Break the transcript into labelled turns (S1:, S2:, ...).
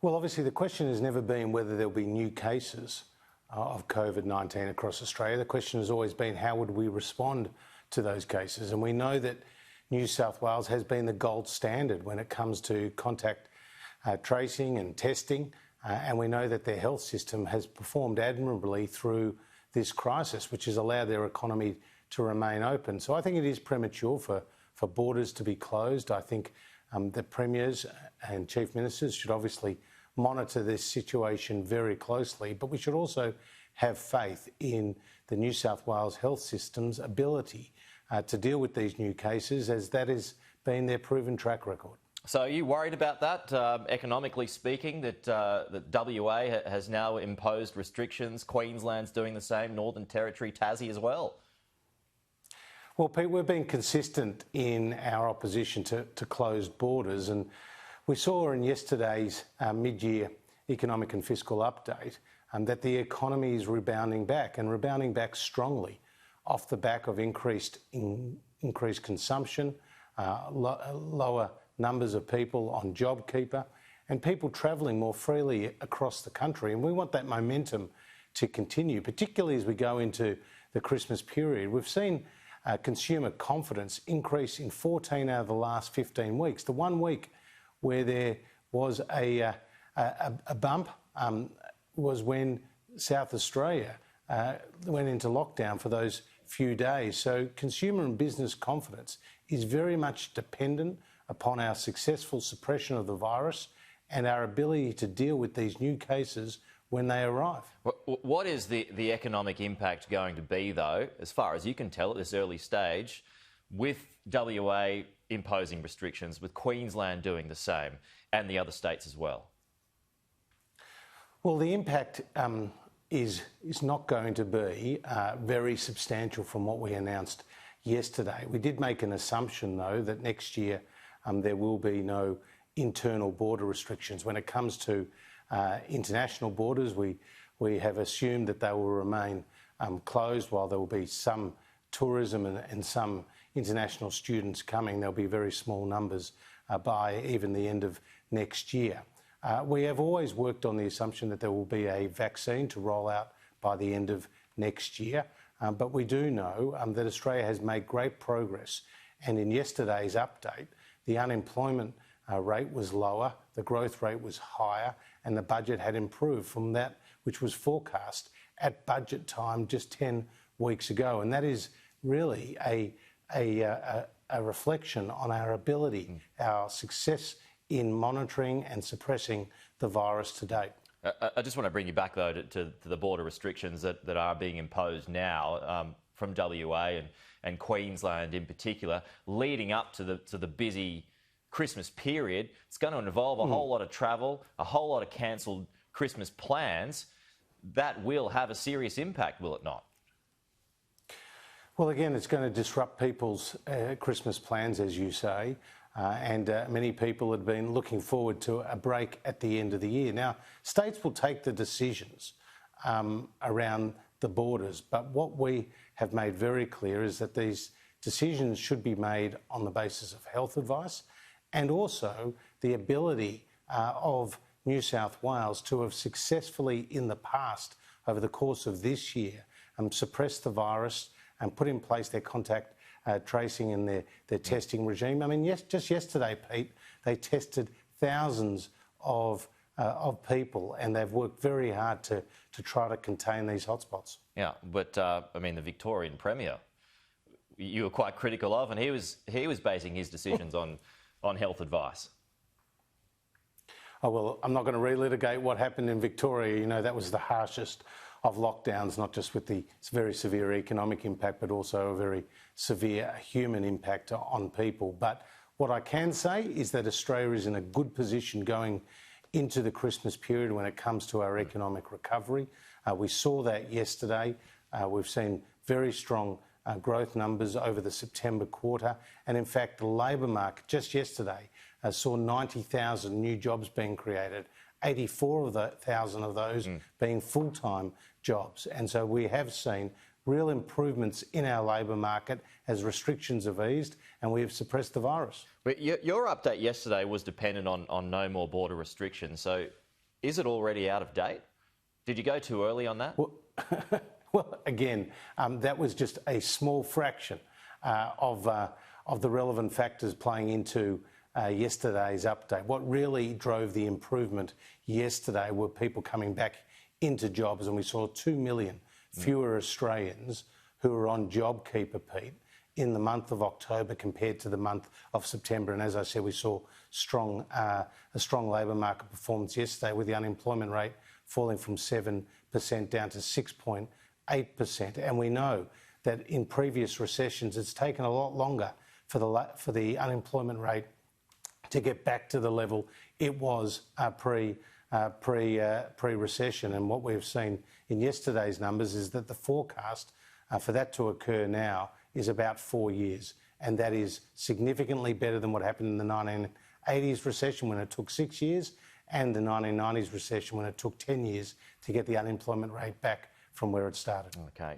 S1: Well, obviously the question has never been whether there'll be new cases of COVID-19 across Australia. The question has always been how would we respond to those cases? And we know that New South Wales has been the gold standard when it comes to contact tracing and testing, and we know that their health system has performed admirably through this crisis, which has allowed their economy to remain open. So I think it is premature for borders to be closed. I think the premiers and chief ministers should obviously monitor this situation very closely, but we should also have faith in the New South Wales health system's ability to deal with these new cases, as that has been their proven track record.
S2: So are you worried about that, economically speaking, that WA has now imposed restrictions, Queensland's doing the same, Northern Territory, Tassie as well?
S1: Well, Pete, we've been consistent in our opposition to closed borders, and we saw in yesterday's mid-year economic and fiscal update that the economy is rebounding back, and rebounding back strongly off the back of increased consumption, lower numbers of people on JobKeeper, and people travelling more freely across the country. And we want that momentum to continue, particularly as we go into the Christmas period. We've seen consumer confidence increase in 14 out of the last 15 weeks. The 1 week where there was a bump was when South Australia went into lockdown for those few days. So consumer and business confidence is very much dependent upon our successful suppression of the virus and our ability to deal with these new cases when they arrive.
S2: What is the economic impact going to be, though, as far as you can tell at this early stage, with WA imposing restrictions, with Queensland doing the same, and the other states as well?
S1: Well, the impact is not going to be very substantial from what we announced yesterday. We did make an assumption, though, that next year there will be no internal border restrictions. When it comes to international borders, we have assumed that they will remain closed. While there will be some tourism and some international students coming, there'll be very small numbers by even the end of next year. We have always worked on the assumption that there will be a vaccine to roll out by the end of next year, but we do know that Australia has made great progress, and in yesterday's update, the unemployment rate was lower, the growth rate was higher, and the budget had improved from that which was forecast at budget time just 10 weeks ago. And that is really a reflection on our ability, our success in monitoring and suppressing the virus to date.
S2: I just want to bring you back, though, to the border restrictions that are being imposed now from WA and Queensland in particular, leading up to the busy Christmas period. It's going to involve a whole lot of travel, a whole lot of cancelled Christmas plans. That will have a serious impact, will it not?
S1: Well, again, it's going to disrupt people's Christmas plans, as you say, and many people had been looking forward to a break at the end of the year. Now, states will take the decisions around the borders, but what we have made very clear is that these decisions should be made on the basis of health advice and also the ability of New South Wales to have successfully in the past, over the course of this year, suppressed the virus and put in place their contact tracing and their testing regime. I mean, just yesterday, Pete, they tested thousands of people, and they've worked very hard to try to contain these hotspots.
S2: Yeah, but I mean, the Victorian Premier, you were quite critical of, and he was basing his decisions on health advice.
S1: Oh, well, I'm not going to relitigate what happened in Victoria. You know, that was the harshest of lockdowns, not just with the very severe economic impact, but also a very severe human impact on people. But what I can say is that Australia is in a good position going into the Christmas period when it comes to our economic recovery. We saw that yesterday. We've seen very strong growth numbers over the September quarter. And in fact, the labour market just yesterday saw 90,000 new jobs being created, 84,000 of those being full-time jobs. And so we have seen real improvements in our labour market as restrictions have eased and we have suppressed the virus.
S2: But your update yesterday was dependent on no more border restrictions. So Is it already out of date? Did you go too early on that?
S1: Well, again, that was just a small fraction of the relevant factors playing into yesterday's update. What really drove the improvement yesterday were people coming back into jobs, and we saw 2 million fewer Australians who were on JobKeeper, Pete, in the month of October compared to the month of September. And as I said, we saw a strong labour market performance yesterday, with the unemployment rate falling from 7% down to 6.8%. And we know that in previous recessions, it's taken a lot longer for the unemployment rate to get back to the level it was pre-recession. And what we've seen in yesterday's numbers is that the forecast for that to occur now is about 4 years. And that is significantly better than what happened in the 1980s recession, when it took 6 years, and the 1990s recession, when it took 10 years to get the unemployment rate back from where it started.
S2: Okay.